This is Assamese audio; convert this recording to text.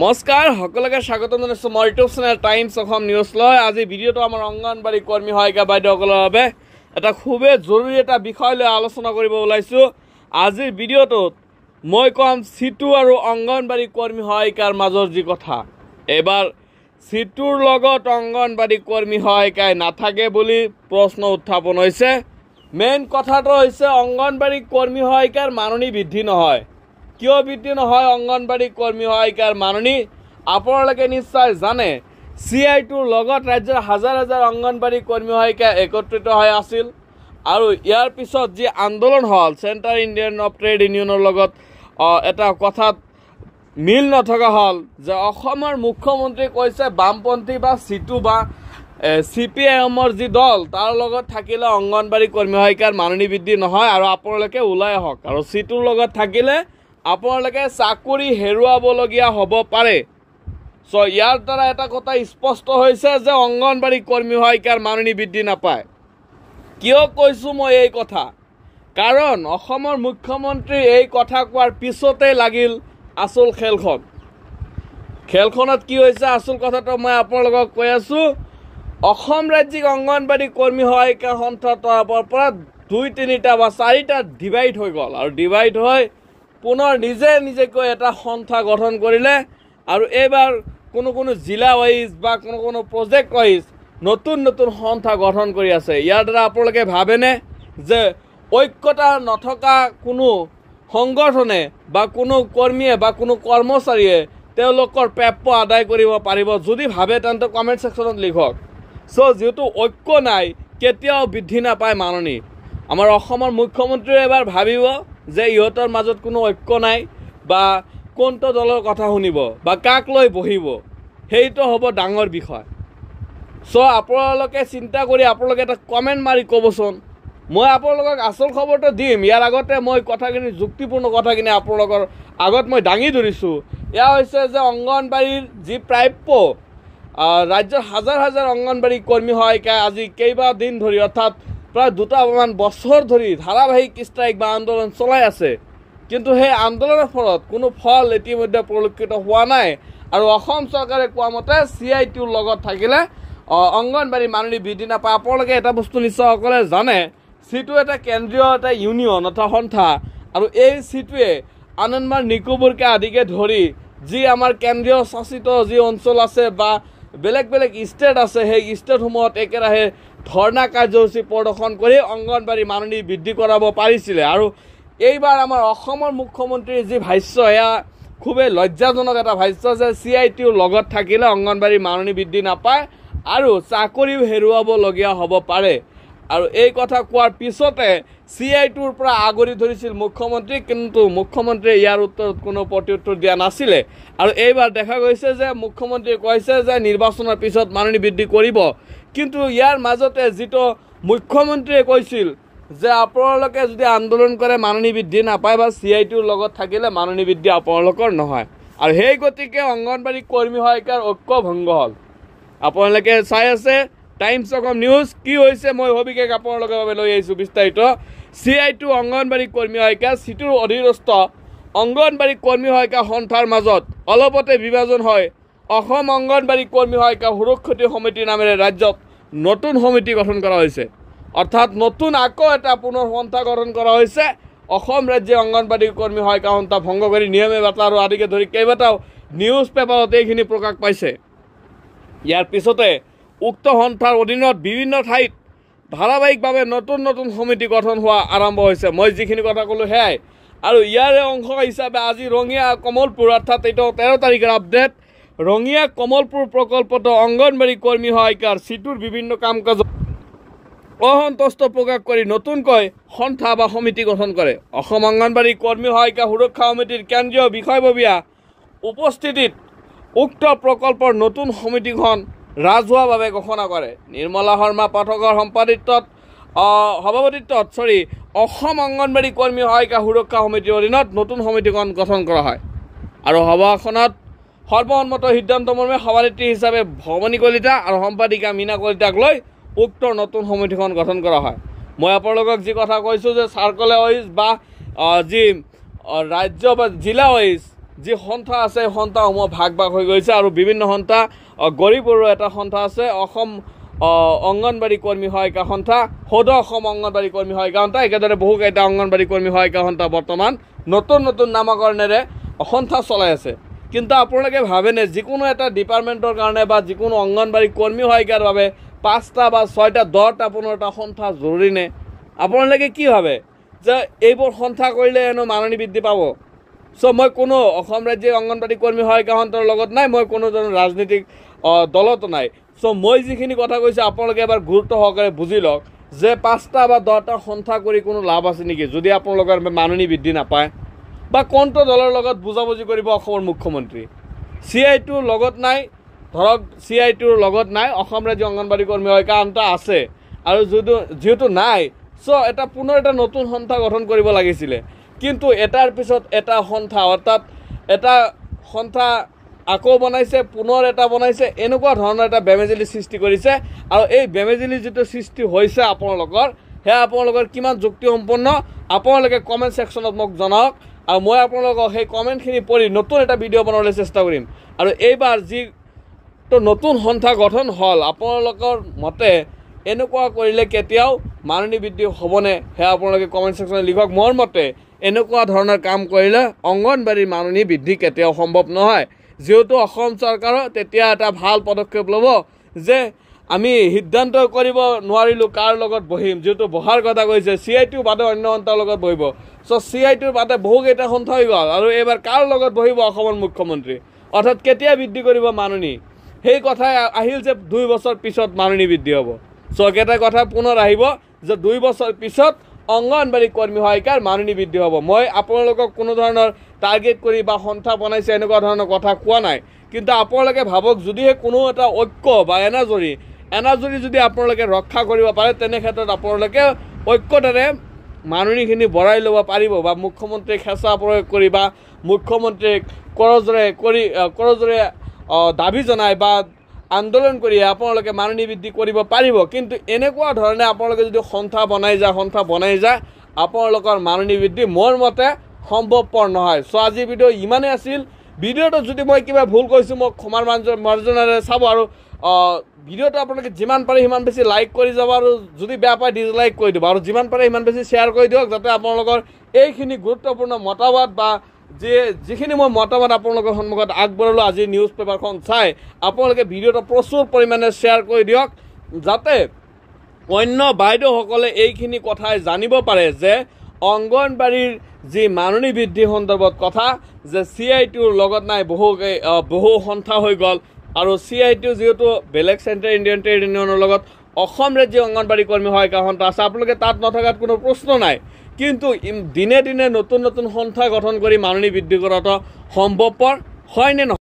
নমস্কাৰ সকলোকে স্বাগতম জনাইছোঁ মোৰ YouTube channel times Assam news লৈ। আজি ভিডিঅ'টো আমাৰ অংগনবাড়ী কৰ্মী সহায়িকা বাইদেউসকলৰ বাবে এটা খুবেই জৰুৰী এটা বিষয় লৈ আলোচনা কৰিব ওলাইছোঁ। আজিৰ ভিডিঅ'টোত মই ক'ম চিটু আৰু অংগনবাড়ী কৰ্মী সহায়িকাৰ মাজৰ যি কথা। এইবাৰ চিটুৰ লগত অংগনবাড়ী কৰ্মী সহায়িকাই নাথাকে বুলি প্ৰশ্ন উত্থাপন হৈছে। মেইন কথাটো হৈছে অংগনবাড়ী কৰ্মী সহায়িকাৰ মাননি বৃদ্ধি নহয়। কিয় বৃদ্ধি নহয় অংগনবাড়ী কৰ্মী সহায়িকাৰ মাননি? আপোনালোকে নিশ্চয় জানে CI2ৰ লগত ৰাজ্যৰ হাজাৰ হাজাৰ অংগনবাড়ী কৰ্মী সহায়িকা একত্ৰিত হৈ আছিল আৰু ইয়াৰ পিছত যি আন্দোলন হ'ল চেণ্ট্ৰেল ইণ্ডিয়ান অফ ট্ৰেড ইউনিয়নৰ লগত এটা কথাত মিল নথকা হ'ল যে অসমৰ মুখ্যমন্ত্ৰী কৈছে বামপন্থী বা চিটু বা CPIMৰ যি দল তাৰ লগত থাকিলে অংগনবাড়ী কৰ্মী সহায়িকাৰ মাননি বৃদ্ধি নহয় আৰু আপোনালোকে ওলাই আহক। আৰু চিটুৰ লগত থাকিলে আপোনালোকে চাকৰি হেৰুৱাবলগীয়া হ'ব পাৰে। ইয়াৰ দ্বাৰা এটা কথা স্পষ্ট হৈছে যে অংগনবাড়ী কৰ্মী সহায়িকাৰ মাননি বৃদ্ধি নাপায়। কিয় কৈছোঁ মই এই কথা? কাৰণ অসমৰ মুখ্যমন্ত্ৰী এই কথা কোৱাৰ পিছতেই লাগিল আচল খেলখনত কি হৈছে আচল কথাটো মই আপোনালোকক কৈ আছোঁ। অসম ৰাজ্যিক অংগনবাড়ী কৰ্মী সহায়িকা সন্থাৰ পৰা 2-3টা বা 4টা ডিভাইড হৈ গ'ল আৰু ডিভাইড হৈ পুনৰ নিজেকৈ এটা সন্থা গঠন কৰিলে আৰু এইবাৰ কোনো জিলা ৱাইজ বা কোনো প্ৰজেক্ট ৱাইজ নতুন সন্থা গঠন কৰি আছে। ইয়াৰ দ্বাৰা আপোনালোকে ভাবেনে যে ঐক্যতা নথকা কোনো সংগঠনে বা কোনো কৰ্মীয়ে বা কোনো কৰ্মচাৰীয়ে তেওঁলোকৰ প্ৰাপ্য আদায় কৰিব পাৰিব? যদি ভাবে তেন্তে কমেণ্ট ছেকশ্যনত লিখক। যিহেতু ঐক্য নাই কেতিয়াও বৃদ্ধি নাপায় মাননি। আমাৰ অসমৰ মুখ্যমন্ত্ৰীয়ে এবাৰ ভাবিব যে ইহঁতৰ মাজত কোনো ঐক্য নাই বা কোনটো দলৰ কথা শুনিব বা কাক লৈ বহিব, সেইটো হ'ব ডাঙৰ বিষয়। আপোনালোকে চিন্তা কৰি আপোনালোকে এটা কমেণ্ট মাৰি ক'বচোন। মই আপোনালোকক আচল খবৰটো দিম। ইয়াৰ আগতে মই কথাখিনি যুক্তিপূৰ্ণ কথাখিনি আপোনালোকৰ আগত মই দাঙি ধৰিছোঁ। এয়া হৈছে যে অংগনবাড়ীৰ যি প্ৰাপ্য ৰাজ্যৰ হাজাৰ হাজাৰ অংগনবাড়ী কৰ্মী সহায়িকাই আজি কেইবাদিন ধৰি অৰ্থাৎ প্ৰায় 2মান বছৰ ধৰি ধাৰাবাহিক ষ্ট্ৰাইক বা আন্দোলন চলাই আছে, কিন্তু সেই আন্দোলনৰ ফলত কোনো ফল ইতিমধ্যে পৰিলক্ষিত হোৱা নাই। আৰু অসম চৰকাৰে কোৱা মতে CI2ৰ লগত থাকিলে অংগনবাড়ী মাননি বৃদ্ধি নাপায়। আপোনালোকে এটা বস্তু নিশ্চয় সকলোৱে জানে, চিটু এটা কেন্দ্ৰীয় এটা ইউনিয়ন অৰ্থাৎ সন্থা আৰু এই চিটুৱে আন্দামান নিকোবৰকে আদিকে ধৰি যি আমাৰ কেন্দ্ৰীয় শাসিত যি অঞ্চল আছে বা বেলেগ ষ্টেট আছে সেই ষ্টেটসমূহত একেৰাহে ধৰ্ণা কাৰ্যসূচী প্ৰদৰ্শন কৰি অংগনবাড়ী মাননি বৃদ্ধি কৰাব পাৰিছিলে। আৰু এইবাৰ আমাৰ অসমৰ মুখ্যমন্ত্ৰীৰ যি ভাষ্য এয়া খুবেই লজ্জাজনক এটা ভাষ্য যে CI2ৰ লগত থাকিলে অংগনবাড়ী মাননি বৃদ্ধি নাপায় আৰু চাকৰিও হেৰুৱাবলগীয়া হ'ব পাৰে। আৰু এই কথা কোৱাৰ পিছতে CI2ৰ পৰা আগৰি ধৰিছিল মুখ্যমন্ত্ৰী, কিন্তু মুখ্যমন্ত্ৰীয়ে ইয়াৰ উত্তৰত কোনো প্ৰত্যুত্তৰ দিয়া নাছিলে। আৰু এইবাৰ দেখা গৈছে যে মুখ্যমন্ত্ৰীয়ে কৈছে যে নিৰ্বাচনৰ পিছত মাননি বৃদ্ধি কৰিব, কিন্তু ইয়াৰ মাজতে যিটো মুখ্যমন্ত্ৰীয়ে কৈছিল যে আপোনালোকে যদি আন্দোলন কৰে মাননি বৃদ্ধি নাপায় বা CI2ৰ লগত থাকিলে মাননি বৃদ্ধি আপোনালোকৰ নহয়। আৰু সেই গতিকে অংগনবাড়ী কৰ্মী সহায়িকাৰ ঐক্য ভংগ হ'ল। আপোনালোকে চাই আছে টাইমছ অসম নিউজ। কি হৈছে মই সবিশেষ আপোনালোকৰ বাবে লৈ আহিছোঁ বিস্তাৰিত। CI2 অংগনবাড়ী কৰ্মী সহায়িকা চিটুৰ অধীনস্থ অংগনবাড়ী কৰ্মী সহায়িকা সন্থাৰ মাজত অলপতে বিভাজন হয় অসম অংগনবাড়ী কৰ্মী সহায়িকা সুৰক্ষিত সমিতি নামেৰে ৰাজ্যত নতুন সমিতি গঠন কৰা হৈছে। অৰ্থাৎ নতুন আকৌ এটা পুনৰ সন্থা গঠন কৰা হৈছে। অসম ৰাজ্যিক অংগনবাড়ী কৰ্মী সহায়িকা সন্থা ভংগ কৰি নিয়মে বাটা আৰু আদিকে ধৰি কেইবাটাও নিউজ পেপাৰত এইখিনি প্ৰকাশ পাইছে। ইয়াৰ পিছতে উক্ত সন্থাৰ অধীনত বিভিন্ন ঠাইত ধাৰাবাহিকভাৱে নতুন সমিতি গঠন হোৱা আৰম্ভ হৈছে। মই যিখিনি কথা ক'লোঁ সেয়াই। আৰু ইয়াৰে অংশ হিচাপে আজি ৰঙিয়া কমলপুৰ অৰ্থাৎ এইটো 13 তাৰিখৰ আপডেট। ৰঙিয়া কমলপুৰ প্ৰকল্পটো অংগনবাড়ী কৰ্মী সহায়িকাৰ চিটুৰ বিভিন্ন কাম কাজত অসন্তুষ্ট প্ৰকাশ কৰি নতুনকৈ সন্থা বা সমিতি গঠন কৰে। অসম অংগনবাড়ী কৰ্মী সহায়িকা সুৰক্ষা সমিতিৰ কেন্দ্ৰীয় বিষয়ববীয়া উপস্থিতিত উক্ত প্ৰকল্পৰ নতুন সমিতিখন ৰাজহুৱাভাৱে ঘোষণা কৰে। নিৰ্মলা শৰ্মা পাঠকৰ সভাপতিত্বত অসম অংগনবাড়ী কৰ্মী সহায়িকা সুৰক্ষা সমিতিৰ অধীনত নতুন সমিতিখন গঠন কৰা হয়। আৰু সভাখনত সৰ্বসন্মত সিদ্ধান্তমৰ্মে সভানেত্ৰী হিচাপে ভৱানী কলিতা আৰু সম্পাদিকা মীনা কলিতাক লৈ উক্ত নতুন সমিতিখন গঠন কৰা হয়। মই আপোনালোকক যি কথা কৈছোঁ যে চাৰ্কল ৱাইজ বা যি ৰাজ্য বা জিলা ৱাইজ যি সন্থা আছে সন্থাসমূহ ভাগ ভাগ হৈ গৈছে আৰু বিভিন্ন সন্থা গৰীবৰো এটা সন্থা আছে অসম অংগনবাড়ী কৰ্মী সহায়িকা সন্থা সদৌ অসম অংগনবাড়ী কৰ্মী সহায়িকা সন্থা একেদৰে বহুকেইটা অংগনবাড়ী কৰ্মী সহায়িকা সন্থা বৰ্তমান নতুন নতুন নামকৰণেৰে সন্থা চলাই আছে কিন্তু আপোনালোকে ভাবেনে যিকোনো এটা ডিপাৰ্টমেণ্টৰ কাৰণে বা যিকোনো অংগনবাড়ী কৰ্মী সহায়িকাৰ বাবে 5টা বা 6টা 10টা 15টা সন্থা জৰুৰী নে আপোনালোকে কি ভাবে যে এইবোৰ সন্থা কৰিলে এনো মাননি বৃদ্ধি পাব সো মই কোনো অসম ৰাজ্যিক অংগনবাড়ী কৰ্মী সহায়িকা সন্থাৰ লগত নাই মই কোনো ৰাজনৈতিক দলতো নাই সো মই যিখিনি কথা কৈছে আপোনালোকে এবাৰ গুৰুত্ব সহকাৰে বুজি লওক যে 5টা বা 10টা সন্থা কৰি কোনো লাভ আছে নেকি যদি আপোনালোকৰ মাননি বৃদ্ধি নাপায় বা কোনটো দলৰ লগত বুজাবুজি কৰিব অসমৰ মুখ্যমন্ত্ৰী CI2 লগত নাই ধৰক CI2 লগত নাই অসম ৰাজ্য অংগনবাড়ী কৰ্মী সহায়িকা সন্থা আছে আৰু যেহেতু নাই সো এটা পুনৰ এটা নতুন সন্থা গঠন কৰিব লাগিছিলে কিন্তু এটাৰ পিছত এটা সন্থা অৰ্থাৎ এটা সন্থা আকৌ বনাইছে পুনৰ এটা বনাইছে এনেকুৱা ধৰণৰ এটা বেমেজেলি সৃষ্টি কৰিছে আৰু এই বেমেজেলি যেটো সৃষ্টি হৈছে আপোনালোকৰ হে আপোনালোকৰ কিমান যুক্তি সম্পন্ন আপোনালোকে কমেন্ট সেকশনত মোক জনাওক আৰু মই আপোনালোকক সেই কমেন্টখিনি পঢ়ি নতুন এটা ভিডিঅ' বনাবলৈ চেষ্টা কৰিম আৰু এইবাৰ যি তো নতুন সন্থা গঠন হল আপোনালোকৰ মতে এনেকুৱা কৰিলে কেতিয়াও মাননি বৃদ্ধি হ'বনে হে আপোনালোকে কমেন্ট সেকশনত লিখক মোৰ মতে এনেকুৱা ধৰণৰ কাম কৰিলে অংগনবাড়ীৰ মাননি বৃদ্ধি কেতিয়াও সম্ভৱ নহয় যেহেতু অসম চৰকাৰৰ তেতিয়া এটা ভাল পদক্ষেপ ল'ব যে আমি সিদ্ধান্ত কৰিব নোৱাৰিলো কাৰ লগত বহিম যেহেতু বহাৰ কথা কৈছে CI2 বাদে অন্য সন্থাৰ লগত বহিব সো CI2 বাদে বহুকেইটা সন্থা হৈ গ'ল আৰু এবাৰ কাৰ লগত বহিব অসমৰ মুখ্যমন্ত্ৰী অৰ্থাৎ কেতিয়া বৃদ্ধি কৰিব মাননি সেই কথাই আহিল যে 2 বছৰ পিছত মাননি বৃদ্ধি হ'ব সো এটা কথা পুনৰ আহিব যে 2 বছৰ পিছত অংগনবাড়ী কৰ্মী সহায়িকাৰ মাননি বৃদ্ধি হ'ব মই আপোনালোকক কোনো ধৰণৰ টাৰ্গেট কৰি বা সন্থা বনাইছে এনেকুৱা ধৰণৰ কথা কোৱা নাই কিন্তু আপোনালোকে ভাবক যদিহে কোনো এটা ঐক্য বা এনাজৰি যদি আপোনালোকে ৰক্ষা কৰিব পাৰে তেনে ক্ষেত্ৰত আপোনালোকে ঐক্যতাৰে মাননিখিনি বঢ়াই ল'ব পাৰিব বা মুখ্যমন্ত্ৰীক হেঁচা প্ৰয়োগ কৰি বা মুখ্যমন্ত্ৰীক কৰজৰে দাবী জনাই বা আন্দোলন কৰি আপোনালোকে মাননি বৃদ্ধি কৰিব পাৰিব কিন্তু এনেকুৱা ধৰণে আপোনালোকে যদি সন্থা বনাই যায় আপোনালোকৰ মাননি বৃদ্ধি মোৰ মতে সম্ভৱপৰ নহয় সো আজি ভিডিঅ' ইমানে আছিল ভিডিঅ'টো যদি মই কিবা ভুল কৈছো মোক ক্ষমাৰ মাৰ্জনাৰে চাব আৰু ভিডিঅ'টো আপোনালোকে যিমান পাৰে সিমান বেছি লাইক কৰি যাব আৰু যদি বেয়া পায় ডিসলাইক কৰি দিব আৰু যিমান পাৰে সিমান বেছি শ্বেয়াৰ কৰি দিয়ক যাতে আপোনালোকৰ এইখিনি গুৰুত্বপূৰ্ণ মতামত বা যিখিনি মই মতামত আপোনালোকৰ সন্মুখত আগবঢ়ালো আজি নিউজ পেপাৰখন চাই আপোনালোকে ভিডিঅ'টো প্ৰচুৰ পৰিমাণে শ্বেয়াৰ কৰি দিয়ক যাতে অন্য বাইদেউসকলে এইখিনি কথাই জানিব পাৰে যে অংগনবাড়ীৰ যি মাননি বৃদ্ধি সন্দৰ্ভত কথা যে CI2 লগত নাই বহু সন্থা হৈ গ'ল আৰু CI2 যেহেতু বেলেগ চেণ্ট্ৰেল ইণ্ডিয়ান ট্ৰেড ইউনিয়নৰ লগত অসম ৰাজ্য অংগনবাড়ী কৰ্মী সহায়িকা সন্থা আছে আপোনালোকে তাত নথকাত কোনো প্ৰশ্ন নাই কিন্তু দিনে দিনে নতুন নতুন সন্থা গঠন কৰি মাননি বৃদ্ধি কৰাটো সম্ভৱপৰ হয় নে নহয়